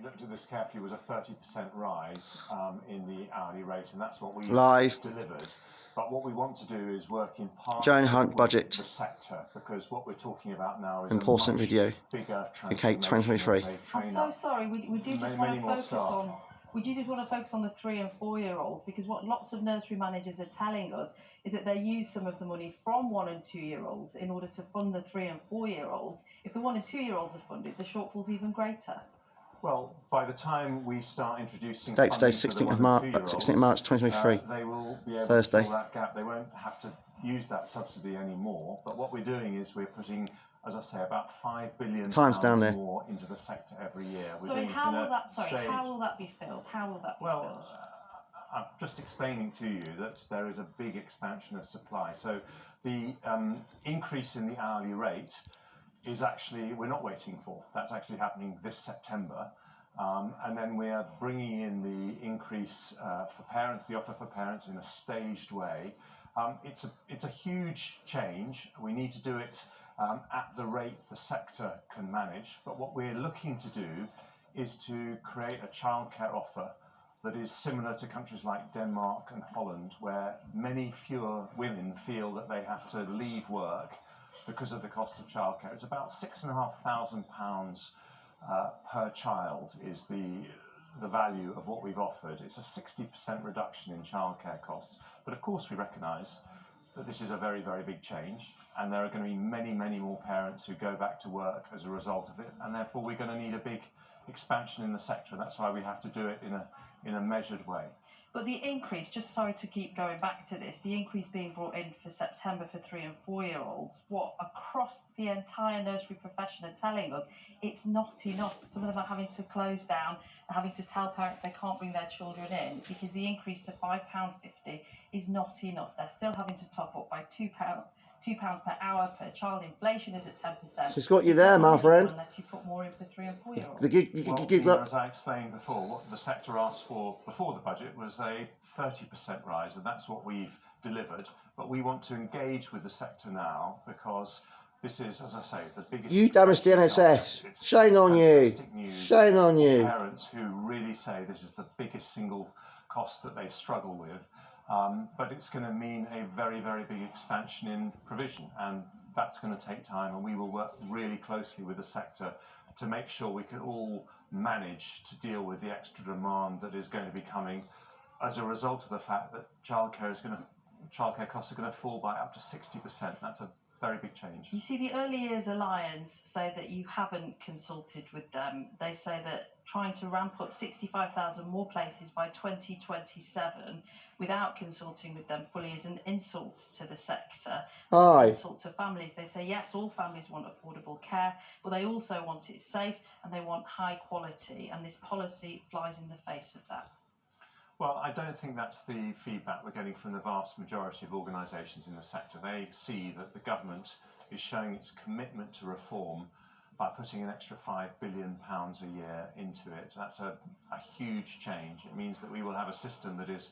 looked at this carefully, was a 30% rise in the hourly rate, and that's what we delivered. But what we want to do is work in partnership with the sector, because what we're talking about now is important a much video. bigger Okay, 2023. I'm so sorry. We do just want to focus on. We do just want to focus on the 3 and 4 year olds, because what lots of nursery managers are telling us is that they use some of the money from 1 and 2 year olds in order to fund the 3 and 4 year olds. If the 1 and 2 year olds are funded, the shortfall's even greater. Well, by the time we start introducing date today, 16th of March, 16th March 2023. They will be able Thursday. to fill that gap. They won't have to use that subsidy anymore. But what we're doing is we're putting, as I say, about £5 billion more into the sector every year. Sorry, how will that be filled? How will that be filled? I'm just explaining to you that there is a big expansion of supply. So the increase in the hourly rate is actually, we're not waiting for. That's actually happening this September. And then we are bringing in the increase for parents, the offer for parents in a staged way. It's a huge change. We need to do it at the rate the sector can manage. But what we're looking to do is to create a childcare offer that is similar to countries like Denmark and Holland, where many fewer women feel that they have to leave work because of the cost of childcare. It's about £6,500 per child is the value of what we've offered. It's a 60% reduction in childcare costs. But of course we recognise that this is a very, very big change, and there are going to be many, many more parents who go back to work as a result of it, and therefore we're going to need a big expansion in the sector, and that's why we have to do it in a measured way. But the increase, just sorry to keep going back to this, the increase being brought in for September for 3 and 4 year olds, what across the entire nursery profession are telling us, it's not enough. Some of them are having to close down, having to tell parents they can't bring their children in because the increase to £5.50 is not enough. They're still having to top up by £2 per hour per child. Inflation is at 10%. She's got you there, my friend. Unless you put more in for 3 and 4 year olds. As I explained before, what the sector asked for before the budget was a 30% rise, and that's what we've delivered. But we want to engage with the sector now because this is, as I say, the biggest. You damaged the NHS. Shame on you. Shame on you. Parents who really say this is the biggest single cost that they struggle with. But it's going to mean a very, very big expansion in provision, and that's going to take time, and we will work really closely with the sector to make sure we can all manage to deal with the extra demand that is going to be coming as a result of the fact that childcare costs are going to fall by up to 60%. That's a very big change. You see, the Early Years Alliance say that you haven't consulted with them. They say that trying to ramp up 65,000 more places by 2027 without consulting with them fully is an insult to the sector, an insult to families. They say, yes, all families want affordable care, but they also want it safe and they want high quality, and this policy flies in the face of that. Well, I don't think that's the feedback we're getting from the vast majority of organisations in the sector. They see that the government is showing its commitment to reform by putting an extra £5 billion a year into it. That's a huge change. It means that we will have a system that is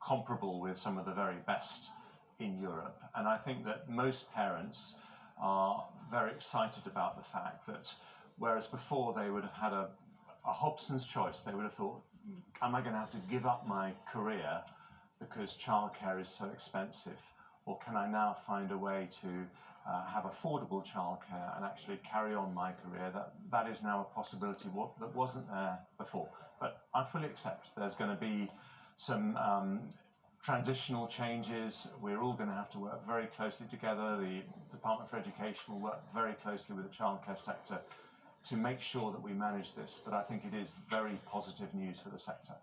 comparable with some of the very best in Europe. And I think that most parents are very excited about the fact that whereas before they would have had a Hobson's choice, they would have thought, am I going to have to give up my career because childcare is so expensive? Or can I now find a way to have affordable childcare and actually carry on my career? That is now a possibility that wasn't there before. But I fully accept there's going to be some transitional changes. We're all going to have to work very closely together. The Department for Education will work very closely with the childcare sector to make sure that we manage this, but I think it is very positive news for the sector.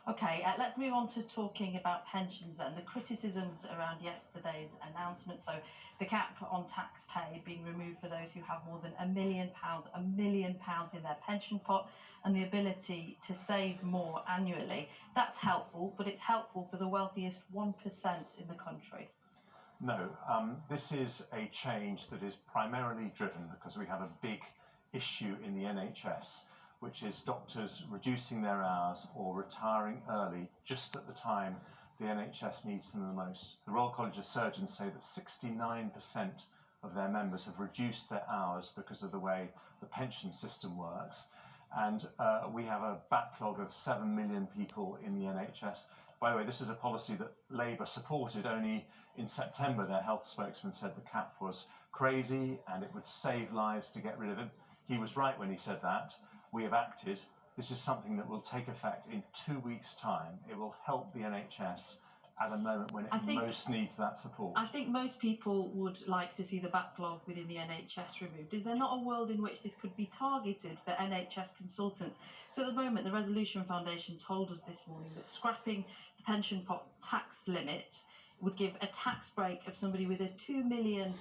Okay, let's move on to talking about pensions and the criticisms around yesterday's announcement. So the cap on tax pay being removed for those who have more than £1 million in their pension pot, and the ability to save more annually. That's helpful, but it's helpful for the wealthiest 1% in the country. No, this is a change that is primarily driven because we have a big issue in the NHS, which is doctors reducing their hours or retiring early just at the time the NHS needs them the most. The Royal College of Surgeons say that 69% of their members have reduced their hours because of the way the pension system works, and we have a backlog of 7 million people in the NHS. By the way, this is a policy that Labour supported. Only in September, their health spokesman said the cap was crazy and it would save lives to get rid of it. He was right when he said that. We have acted. This is something that will take effect in 2 weeks' time. It will help the NHS at a moment when it most needs that support. I think most people would like to see the backlog within the NHS removed. Is there not a world in which this could be targeted for NHS consultants? So at the moment, the Resolution Foundation told us this morning that scrapping the pension pot tax limit would give a tax break of somebody with a £2 million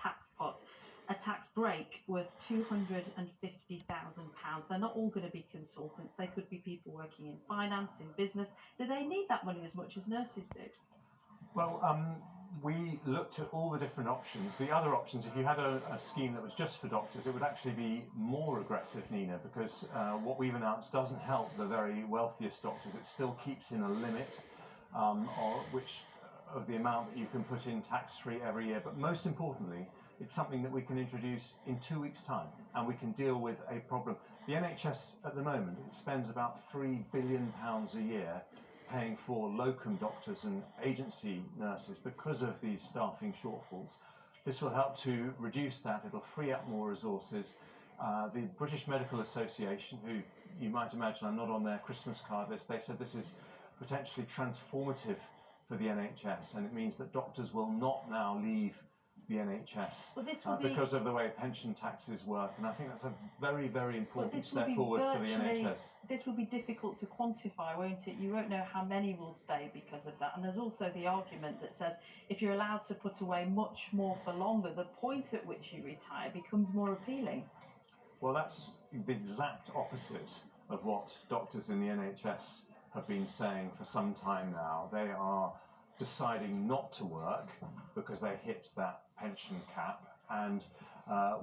tax pot, a tax break worth £250,000. They're not all going to be consultants. They could be people working in finance, in business. Do they need that money as much as nurses do? Well, we looked at all the different options. The other options, if you had a scheme that was just for doctors, it would actually be more aggressive, Nina, because what we've announced doesn't help the very wealthiest doctors. It still keeps in a limit of the amount that you can put in tax-free every year. But most importantly, it's something that we can introduce in 2 weeks' time, and we can deal with a problem. The NHS at the moment, it spends about £3 billion a year paying for locum doctors and agency nurses because of these staffing shortfalls. This will help to reduce that. It'll free up more resources. The British Medical Association, who you might imagine I'm not on their Christmas card list, they said this is potentially transformative for the NHS, and it means that doctors will not now leave the NHS because of the way pension taxes work, and I think that's a very, very important step forward for the NHS. This will be difficult to quantify, won't it? You won't know how many will stay because of that, and there's also the argument that says if you're allowed to put away much more for longer, the point at which you retire becomes more appealing. Well, that's the exact opposite of what doctors in the NHS have been saying for some time now. They are deciding not to work because they hit that pension cap, and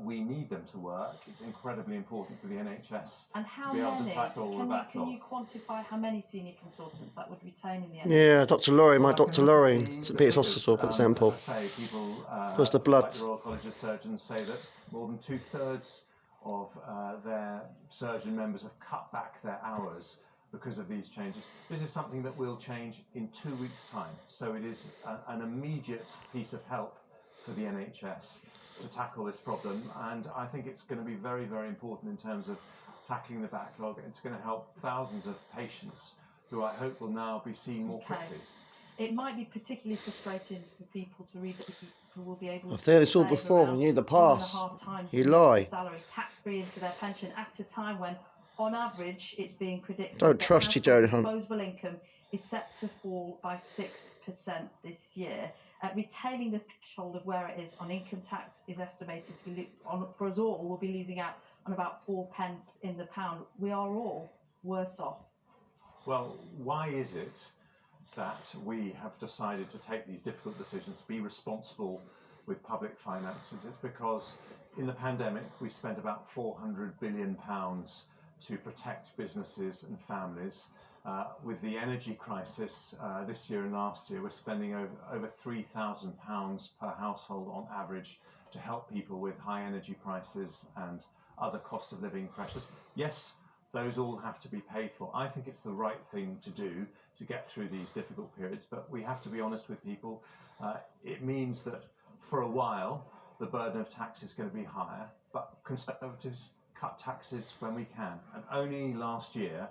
we need them to work. It's incredibly important for the NHS to be able to tackle the backlog. Can you quantify how many senior consultants that would retain in the NHS? Yeah, Dr. Laurie, Dr. Laurie, St Peter's Hospital, for example. People, was the blood. Like the Royal College of Surgeons say that more than 2/3 of their surgeon members have cut back their hours because of these changes. This is something that will change in 2 weeks' time. So it is an immediate piece of help for the NHS to tackle this problem. And I think it's going to be very, very important in terms of tackling the backlog. It's going to help thousands of patients who I hope will now be seen more quickly. It might be particularly frustrating for people to read that people will be able to. I've heard this all before. When you the past, you lie. Salary tax-free into their pension at a time when, on average, it's being predicted. Don't trust you, Jonah Hunt. Disposable income is set to fall by 6% this year. Retaining the threshold of where it is on income tax is estimated to be for us all. We'll be losing out on about 4 pence in the pound. We are all worse off. Well, why is it that we have decided to take these difficult decisions, be responsible with public finances? It's because in the pandemic we spent about £400 billion to protect businesses and families. With the energy crisis this year and last year, we're spending over £3,000 per household on average to help people with high energy prices and other cost of living pressures. Yes, those all have to be paid for. I think it's the right thing to do to get through these difficult periods, but we have to be honest with people. It means that for a while the burden of tax is going to be higher, but Conservatives cut taxes when we can. And only last year,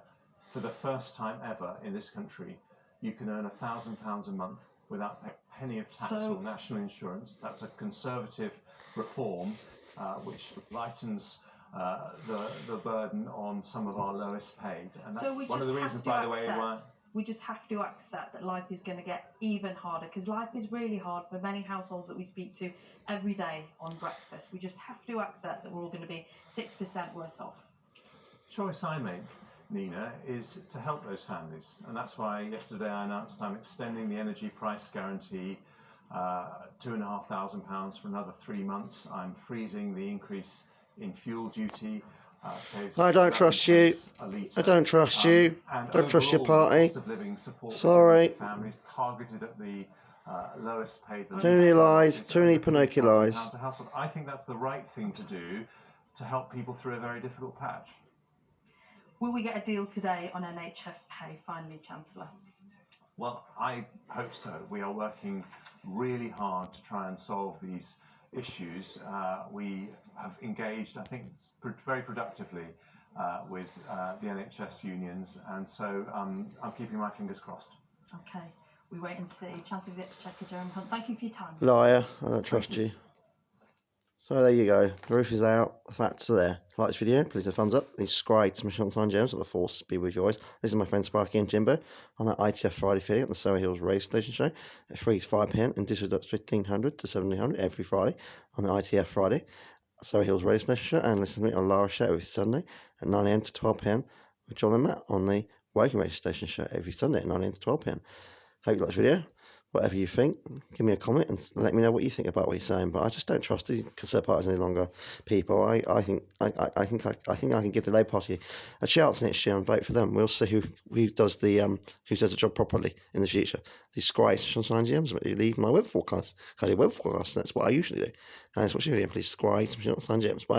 for the first time ever in this country, you can earn £1,000 a month without paying a penny of tax or national insurance. That's a Conservative reform which lightens the burden on some of our lowest paid. And that's one of the reasons, by the way, why we just have to accept that life is going to get even harder, because life is really hard for many households that we speak to every day on breakfast. We just have to accept that we're all going to be 6% worse off. Choice I make, Nina, is to help those families, and that's why yesterday I announced I'm extending the energy price guarantee £2,500 for another 3 months. I'm freezing the increase in fuel duty. I don't trust you. I don't trust you. Don't trust your party. Sorry. Families targeted at the lowest paid. Too many lies. Too many Pinocchio lies. I think that's the right thing to do to help people through a very difficult patch. Will we get a deal today on NHS pay, finally, Chancellor? Well, I hope so. We are working really hard to try and solve these issues. We have engaged, I think, very productively with the NHS unions, and so I'm keeping my fingers crossed. Okay, we wait and see. Chancellor of the Exchequer, Jeremy Hunt, thank you for your time. Liar, I don't trust you. So there you go. The roof is out. The facts are there. If you like this video, please hit a thumbs up. Please subscribe to Mission Online Gems. Let the force be with you always. This is my friend Sparky and Jimbo on that ITF Friday feeding at the Surrey Hills Radio Station show at 3 to 5 p.m. and Digital 1500 to 1700 every Friday on the ITF Friday Surrey Hills Radio Station show, and listen to me on Lara Show every Sunday at 9 a.m. to 12 p.m. with John and Matt on the Woking Radio Station show every Sunday at 9 a.m. to 12 p.m. Hope you like this video. Whatever you think, give me a comment and let me know what you think about what you're saying. But I just don't trust the Conservative Party any longer, people. I think I can give the Labour Party a chance next year and vote for them. We'll see who does the job properly in the future. These scribes, sunshine gems, leave my web forecast. I do web forecast. That's what I usually do. And that's what you're doing. Please subscribe to Sunshine Gems. Bye.